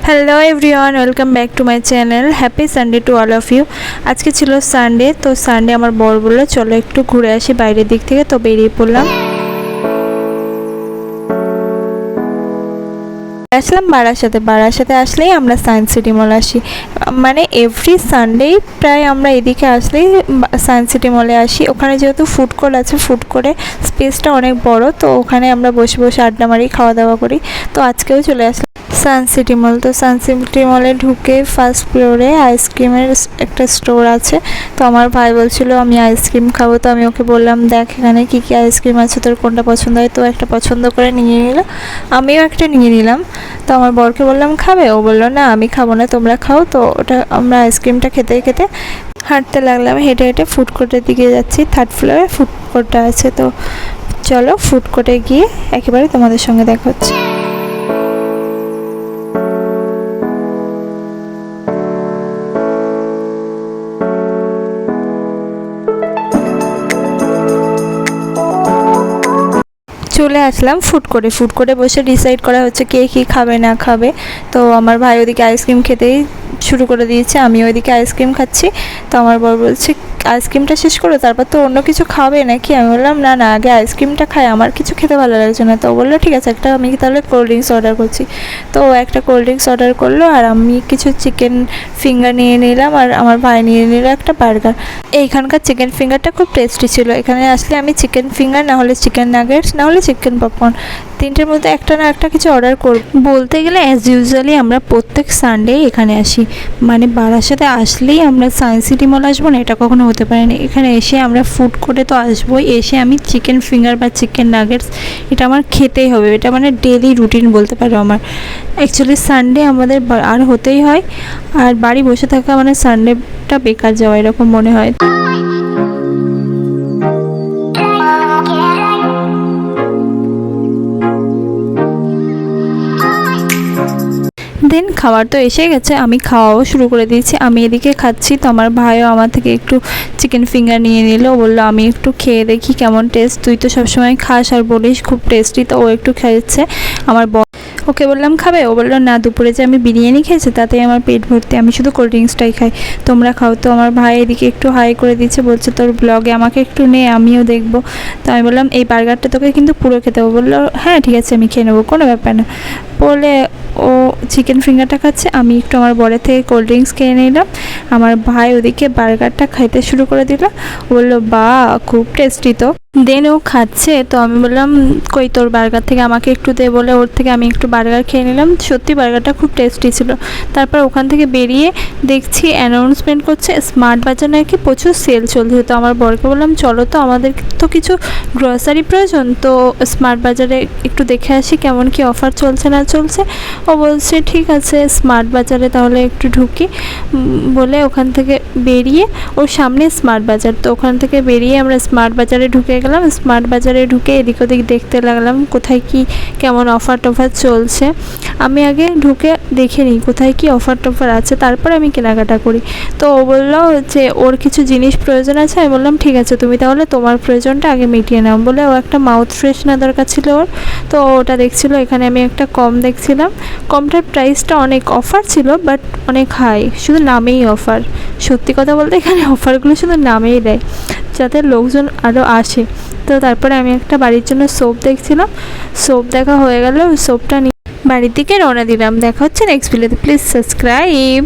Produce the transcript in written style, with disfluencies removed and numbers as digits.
Hello everyone, welcome back to my channel. Happy Sunday to all of you. আজকে ছিল Sunday, তো Sunday আমার বর বললো চলো একটু ঘুরে আসি বাইরের দিক থেকে, তো বেরিয়ে পড়লাম। আসলাম বারাসাতে আসলেই আমরা সায়েন্স সিটি মল আসি, মানে এভরি সানডেই প্রায় আমরা এদিকে আসলেই সায়েন্স সিটি মলে আসি। ওখানে যেহেতু ফুড কোর্ট আছে, ফুড কোর্টে স্পেসটা অনেক বড়, তো ওখানে আমরা বসে বসে আড্ডা মারি, খাওয়া দাওয়া করি। তো আজকেও চলে আসলাম সায়েন্স সিটি মল। তো সায়েন্স সিটি মলে ঢুকে ফার্স্ট ফ্লোরে আইসক্রিমের একটা স্টোর আছে। তো আমার ভাই বলছিল আমি আইসক্রিম খাবো, তো আমি ওকে বললাম দেখ এখানে কী কী আইসক্রিম আছে, তোর কোনটা পছন্দ হয়। তো একটা পছন্দ করে নিয়ে নিল, আমিও একটা নিয়ে নিলাম। তো আমার বরকে বললাম খাবে, ও বললো না আমি খাবো না, তোমরা খাও। তো ওটা আমরা আইসক্রিমটা খেতে খেতে হাঁটতে লাগলাম, হেঁটে হেঁটে ফুড কোর্টের দিকে যাচ্ছি। থার্ড ফ্লোরে ফুড কোর্টটা আছে। তো চলো ফুড কোর্টে গিয়ে একেবারে তোমাদের সঙ্গে দেখা হচ্ছে। চলে আসলাম ফুড কোর্টে বসে ডিসাইড করা হচ্ছে কে কী খাবে না খাবে। তো আমার ভাই ওদিকে আইসক্রিম খেতেই শুরু করে দিয়েছে, আমি ওইদিকে আইসক্রিম খাচ্ছি। তো আমার বর বলছে আইসক্রিমটা শেষ করো, তারপর তো অন্য কিছু খাবে নাকি। আমি বললাম না না, আগে আইসক্রিমটা খাই, আমার কিছু খেতে ভালো লাগছে না। তো বললো ঠিক আছে, একটা আমি তাহলে কোল্ড ড্রিঙ্কস অর্ডার করছি। তো একটা কোল্ড ড্রিঙ্কস অর্ডার করলো, আর আমি কিছু চিকেন ফিঙ্গার নিয়ে নিলাম, আর আমার ভাই নিয়ে নিল একটা বার্গার। এইখানকার চিকেন ফিঙ্গারটা খুব টেস্টি ছিল। এখানে আসলে আমি চিকেন ফিঙ্গার, না হলে চিকেন নাগেটস, না হলে চিকেন পপকর্ন, তিনটের মধ্যে একটা না একটা কিছু অর্ডার করব। বলতে গেলে অ্যাজ ইউজুয়ালি আমরা প্রত্যেক সানডে এখানে আসি, মানে বারাসাতে আসলেই আমরা সায়েন্স সিটি মল আসবো না এটা কখনো হতে পারে না। এখানে এসে আমরা ফুড কোর্টে তো আসবোই, এসে আমি চিকেন ফিঙ্গার বা চিকেন নাগেটস এটা আমার খেতেই হবে। এটা মানে ডেলি রুটিন বলতে পারো আমার। অ্যাকচুয়ালি সানডে আমাদের আর হতেই হয়, আর বাড়ি বসে থাকা মানে সানডেটা বেকার যাওয়া এরকম মনে হয়। দেন খাবার তো এসে গেছে, আমি খাওয়াও শুরু করে দিয়েছি। আমি এদিকে খাচ্ছি, তো আমার ভাইও আমার থেকে একটু চিকেন ফিঙ্গার নিয়ে নিল। বললো আমি একটু খেয়ে দেখি কেমন টেস্ট, তুই তো সবসময় খাস আর বলিস খুব টেস্টি। তো ও একটু খেয়েছে। আমার ওকে বললাম খাবে, ও বললো না, দুপুরে যে আমি বিরিয়ানি খেয়েছি তাতেই আমার পেট ভর্তি, আমি শুধু কোল্ড ড্রিঙ্কসটাই খাই, তোমরা খাও। তো আমার ভাই এদিকে একটু হাই করে দিচ্ছে, বলছে তোর ব্লগে আমাকে একটু নে, আমিও দেখবো। তো আমি বললাম এই বার্গারটা তোকে কিন্তু পুরো খেতে হবে। বললো হ্যাঁ ঠিক আছে আমি খেয়ে নেবো, কোনো ব্যাপার না। বলে ও চিকেন ফিঙ্গারটা খাচ্ছে, আমি একটু আমার বরের থেকে কোল্ড ড্রিঙ্কস খেয়ে নিলাম। আমার ভাই ওদিকে বার্গারটা খাইতে শুরু করে দিল। ও বললো বা খুব টেস্টি। তো দেন ও খাচ্ছে, তো আমি বললাম কই তোর বার্গার থেকে আমাকে একটু দে, বলে ওর থেকে আমি একটু বার্গার খেয়ে নিলাম। সত্যি বার্গারটা খুব টেস্টি ছিল। তারপর ওখান থেকে বেরিয়ে দেখছি অ্যানাউন্সমেন্ট করছে স্মার্ট বাজার নাকি প্রচুর সেল চলছে। তো আমার বরকে বললাম চলো, তো আমাদের তো কিছু গ্রসারি প্রয়োজন, তো স্মার্ট বাজারে একটু দেখে আসি কেমন কি অফার চলছে না চলছে। ও বলছে ঠিক আছে স্মার্ট বাজারে তাহলে একটু ঢুকি, বলে ওখান থেকে বেরিয়ে, ওর সামনে স্মার্ট বাজার, তো ওখান থেকে বেরিয়ে আমরা স্মার্ট বাজারে ঢুকে গেলাম। স্মার্ট বাজারে ঢুকে এদিক ওদিক দেখতে লাগলাম কোথায় কি কেমন অফার টফার চলছে। আমি আগে ঢুকে দেখে নিই কোথায় কি অফার টফার আছে, তারপর আমি কেনাকাটা করি। তো ও বললো যে ওর কিছু জিনিস প্রয়োজন আছে। আমি বললাম ঠিক আছে তুমি তাহলে তোমার প্রয়োজনটা আগে মিটিয়ে নাও, বলে ও একটা মাউথ ফ্রেশনার দরকার ছিল ওর। তো ওটা দেখছিল, এখানে আমি একটা কম দেখছিলাম, কমটার প্রাইসটা অনেক অফার ছিল বাট অনেক হাই, শুধু নামেই অফার। সত্যি কথা বলতে এখানে অফারগুলো শুধু নামেই দেয় যাতে লোকজন আরও আসে। তো তারপরে আমি একটা বাড়ির জন্য সোপ দেখছিলাম, সোপ দেখা হয়ে গেল, সোপটা নিয়ে বাড়ির দিকে রওনা দিলাম। দেখা হচ্ছে নেক্সট ভিডিওতে, প্লিজ সাবস্ক্রাইব।